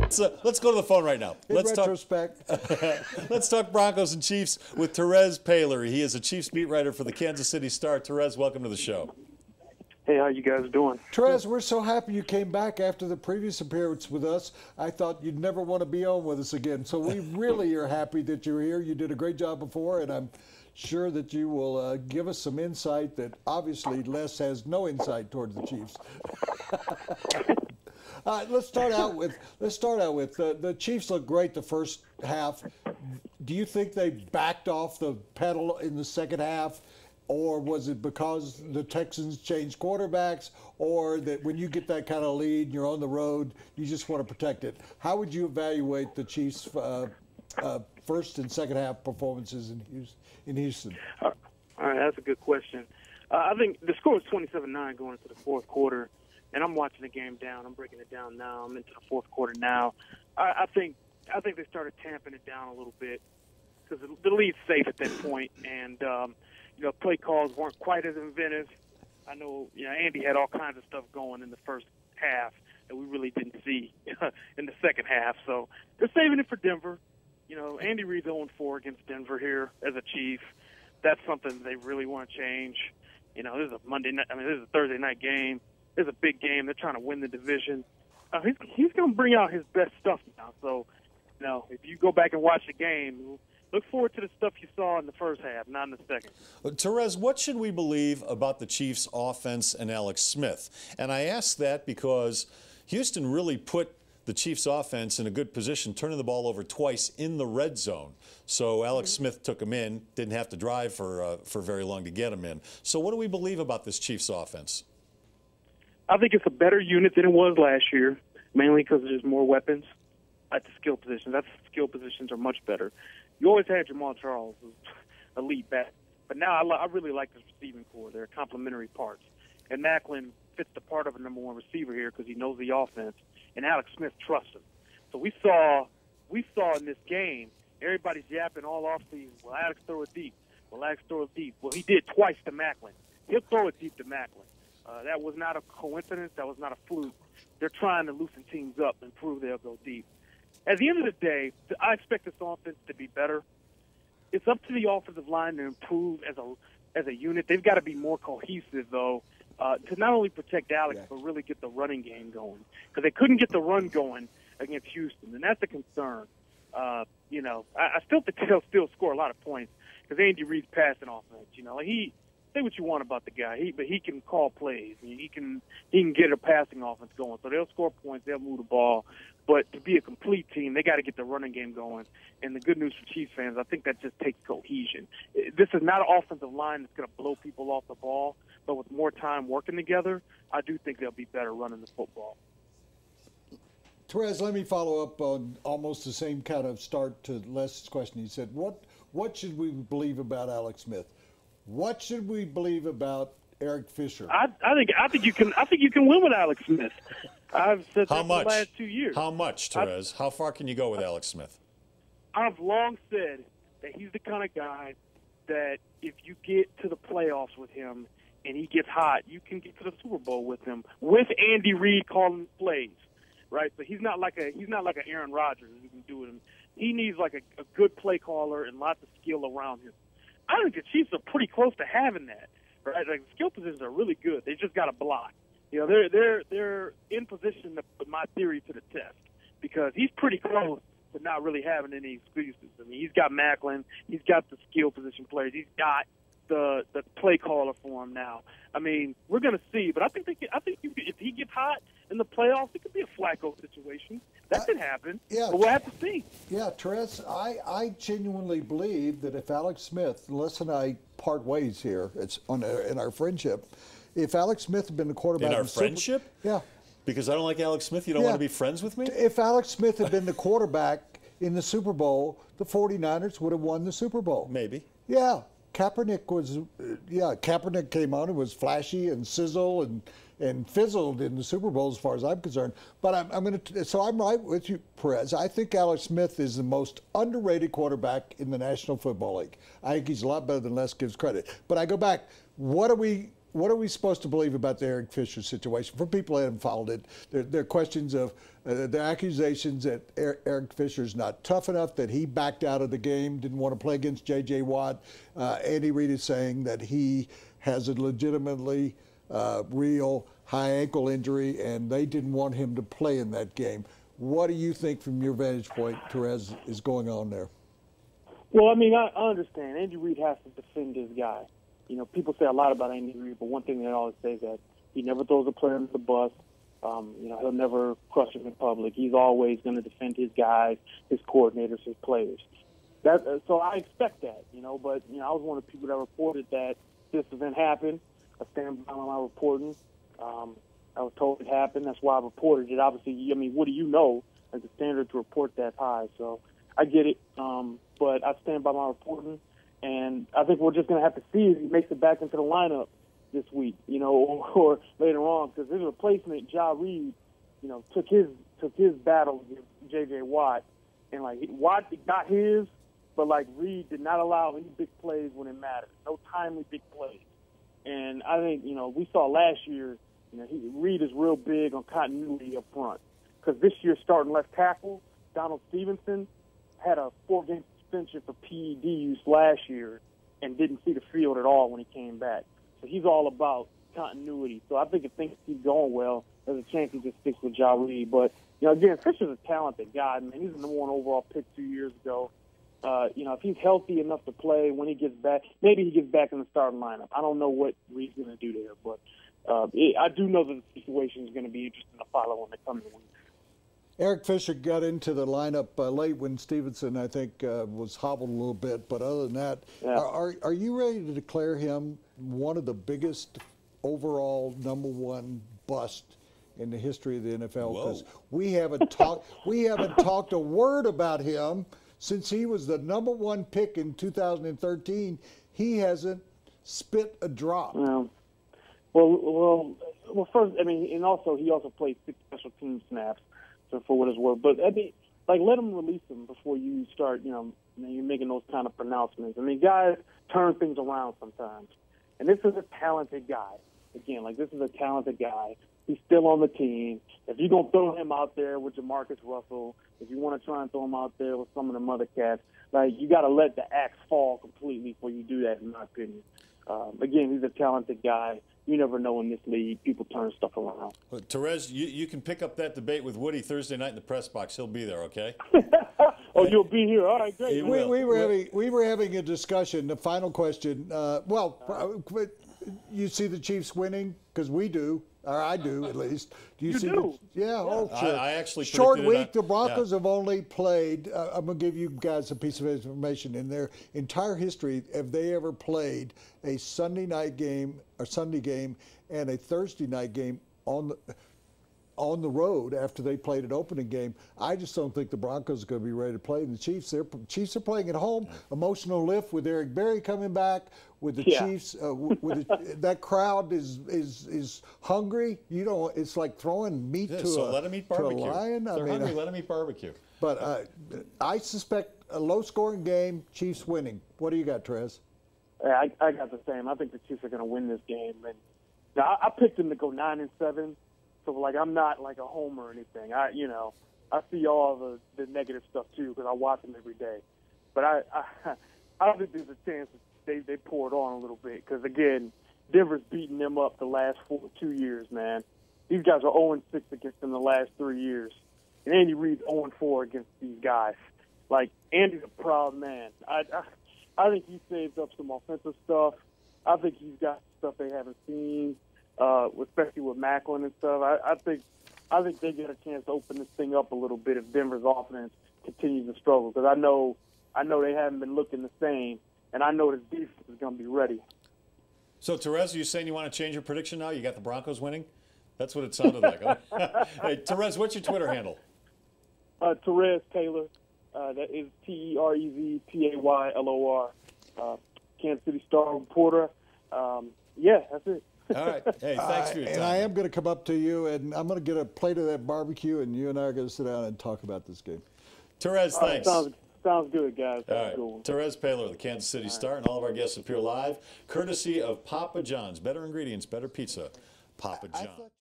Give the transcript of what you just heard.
Let's go to the phone right now. Let's retrospect. Let's talk Broncos and Chiefs with Terez Paylor. He is a Chiefs beat writer for the Kansas City Star. Terez, welcome to the show. Hey, how you guys doing? Terez, we're so happy you came back after the previous appearance with us. I thought you'd never want to be on with us again. So we really are happy that you're here. You did a great job before, and I'm sure that you will give us some insight that obviously Les has no insight towards the Chiefs. Let's start out with the Chiefs look great the first half. Do you think they backed off the pedal in the second half? Or was it because the Texans changed quarterbacks, or that when you get that kind of lead and you're on the road, you just want to protect it? How would you evaluate the Chiefs' first and second half performances in Houston? All right, that's a good question. I think the score was 27-9 going into the fourth quarter, and I'm watching the game down. I'm breaking it down now. I'm into the fourth quarter now. I think they started tamping it down a little bit because the lead's safe at that point, and play calls weren't quite as inventive. I know, Andy had all kinds of stuff going in the first half that we really didn't see in the second half. So they're saving it for Denver. Andy Reid's 0-4 against Denver here as a Chief. That's something they really want to change. This is a Monday night. This is a Thursday night game. This is a big game. They're trying to win the division. He's going to bring out his best stuff now. So, if you go back and watch the game, look forward to the stuff you saw in the first half, not in the second. Terez, what should we believe about the Chiefs' offense and Alex Smith? And I ask that because Houston really put the Chiefs' offense in a good position, turning the ball over twice in the red zone. So Alex Smith took him in, didn't have to drive for very long to get him in. So what do we believe about this Chiefs' offense? I think it's a better unit than it was last year, mainly because there's more weapons at the skill positions. That's skill positions are much better. You always had Jamal Charles, who's elite back, but now I really like this receiving core. They're complementary parts, and Macklin fits the part of a number one receiver here because he knows the offense, and Alex Smith trusts him. So we saw in this game, everybody's yapping all offseason. Will Alex throw it deep? Will Alex throw it deep? Well, he did twice to Macklin. He'll throw it deep to Macklin. That was not a coincidence. That was not a fluke. They're trying to loosen teams up and prove they'll go deep. At the end of the day, I expect this offense to be better. It's up to the offensive line to improve as a unit. They've got to be more cohesive, though, to not only protect Alex, but really get the running game going. Because they couldn't get the run going against Houston, and that's a concern. I still think they'll still score a lot of points because Andy Reid's passing offense. Say what you want about the guy, but he can call plays. He can get a passing offense going. So they'll score points, they'll move the ball. But to be a complete team, they got to get the running game going. And the good news for Chiefs fans, I think that just takes cohesion. This is not an offensive line that's going to blow people off the ball, but with more time working together, I do think they'll be better running the football. Terez, let me follow up on almost the same kind of start to Les' question. He said, "What should we believe about Alex Smith? What should we believe about Eric Fisher?" I think you can win with Alex Smith. I've said that for the last 2 years. How much, Terez? How far can you go with Alex Smith? I've long said that he's the kind of guy that if you get to the playoffs with him and he gets hot, you can get to the Super Bowl with him, with Andy Reid calling plays, right? So he's not like an Aaron Rodgers who can do it. He needs like a good play caller and lots of skill around him. I think the Chiefs are pretty close to having that, right? Like, the skill positions are really good. They just got to block. They're in position to put my theory to the test because he's pretty close to not really having any excuses. I mean, he's got Macklin, he's got the skill position players, he's got the play caller for him now. I mean, we're going to see, but I think if he gets hot in the playoffs, it could be a Flacco situation. That could happen. Yeah, but we'll have to see. Yeah, Terez, I genuinely believe that if Alex Smith, Les and I part ways here, it's in our friendship. If Alex Smith had been the quarterback in our friendship, yeah, because I don't like Alex Smith, you don't want to be friends with me? If Alex Smith had been the quarterback in the Super Bowl, the 49ers would have won the Super Bowl. Maybe. Yeah. Kaepernick came on and was flashy and sizzle and fizzled in the Super Bowl as far as I'm concerned. But I'm right with you, Perez. I think Alex Smith is the most underrated quarterback in the National Football League. I think he's a lot better than Les gives credit. But I go back, what are we what are we supposed to believe about the Eric Fisher situation? For people that haven't followed it, there are questions of the accusations that Eric Fisher's not tough enough, that he backed out of the game, didn't want to play against J.J. Watt. Andy Reid is saying that he has a legitimately real high ankle injury, and they didn't want him to play in that game. What do you think, from your vantage point, Terez, is going on there? Well, I mean, I understand. Andy Reid has to defend his guy. You know, people say a lot about Andy Reid, but one thing they always say is that he never throws a player under the bus. You know, he'll never crush him in public. He's always going to defend his guys, his coordinators, his players. So I expect that, you know, but, you know, I was one of the people that reported that this event happened. I stand by my reporting. I was told it happened. That's why I reported it. Obviously, I mean, what do you know? Like, the standard to report that high. So I get it, but I stand by my reporting. And I think we're just going to have to see if he makes it back into the lineup this week, you know, or later on, because his replacement, Ja Reed, you know, took his battle against J.J. Watt, and like Watt got his, but like Reed did not allow any big plays when it mattered, no timely big plays. And I think, you know, we saw last year, you know, Reed is real big on continuity up front, because this year starting left tackle Donald Stevenson had a 4-game suspension for PED use last year and didn't see the field at all when he came back. So he's all about continuity. So I think if things keep going well, there's a chance he just sticks with Ja Reed. But, you know, again, Fisher's a talented guy, man. He's the number 1 overall pick 2 years ago. You know, if he's healthy enough to play when he gets back, maybe he gets back in the starting lineup. I don't know what Reed's going to do there, but I do know that the situation is going to be interesting to follow in the coming weeks. Eric Fisher got into the lineup late when Stevenson, I think, was hobbled a little bit. But other than that, yeah. Are you ready to declare him one of the biggest overall number 1 bust in the history of the NFL? Because we haven't talked a word about him since he was the number 1 pick in 2013. He hasn't spit a drop. Yeah. Well, first, I mean, and also he also played 6 special team snaps. So for what it's worth, but I mean, like, let him release him before you start. You know, you're making those kind of pronouncements. I mean, guys turn things around sometimes, and this is a talented guy. Again, like, this is a talented guy. He's still on the team. If you're gonna throw him out there with Jamarcus Russell, if you want to try and throw him out there with some of them other cats, like, you got to let the axe fall completely before you do that, in my opinion. Again, he's a talented guy. You never know in this league. People turn stuff around. Well, Terez, you can pick up that debate with Woody Thursday night in the press box. He'll be there, okay? Oh, you'll be here. All right, great. We were having a discussion. The final question. You see the Chiefs winning? Because we do. Or I do, at least. Do you see? Do? Oh, sure. I actually short week. The Broncos have only played. I'm going to give you guys a piece of information. In their entire history, have they ever played a Sunday night game or Sunday game and a Thursday night game on the road after they played an opening game? I just don't think the Broncos are going to be ready to play. And the Chiefs are playing at home. Emotional lift with Eric Berry coming back. With the Chiefs, that crowd is hungry. You know, it's like throwing meat to let them eat barbecue. To a lion. They're hungry. Let them eat barbecue. But I suspect a low-scoring game, Chiefs winning. What do you got, Terez? I got the same. I think the Chiefs are going to win this game. And now, I picked them to go 9-7. So, like, I'm not like a homer or anything. I see all the negative stuff too because I watch them every day. But I think there's a chance that they pour it on a little bit because, again, Denver's beating them up the last 2 years, man. These guys are 0-6 against them the last 3 years. And Andy Reid's 0-4 against these guys. Like, Andy's a proud man. I think he saved up some offensive stuff. I think he's got stuff they haven't seen, especially with Macklin and stuff. I think they get a chance to open this thing up a little bit if Denver's offense continues to struggle because I know they haven't been looking the same. And I know this defense is going to be ready. So, Terez, are you saying you want to change your prediction now? You got the Broncos winning? That's what it sounded like. Hey, Terez, what's your Twitter handle? Terez Paylor. That is TerezPaylor. Kansas City Star reporter. Yeah, that's it. All right. Hey, thanks for your time. And I am going to come up to you, and I'm going to get a plate of that barbecue, and you and I are going to sit down and talk about this game. Terez, thanks. Sounds good, guys. All Have a right. good one. Terez Paylor, the Kansas City Star, and all of our guests appear live, courtesy of Papa John's. Better ingredients, better pizza. Papa John's.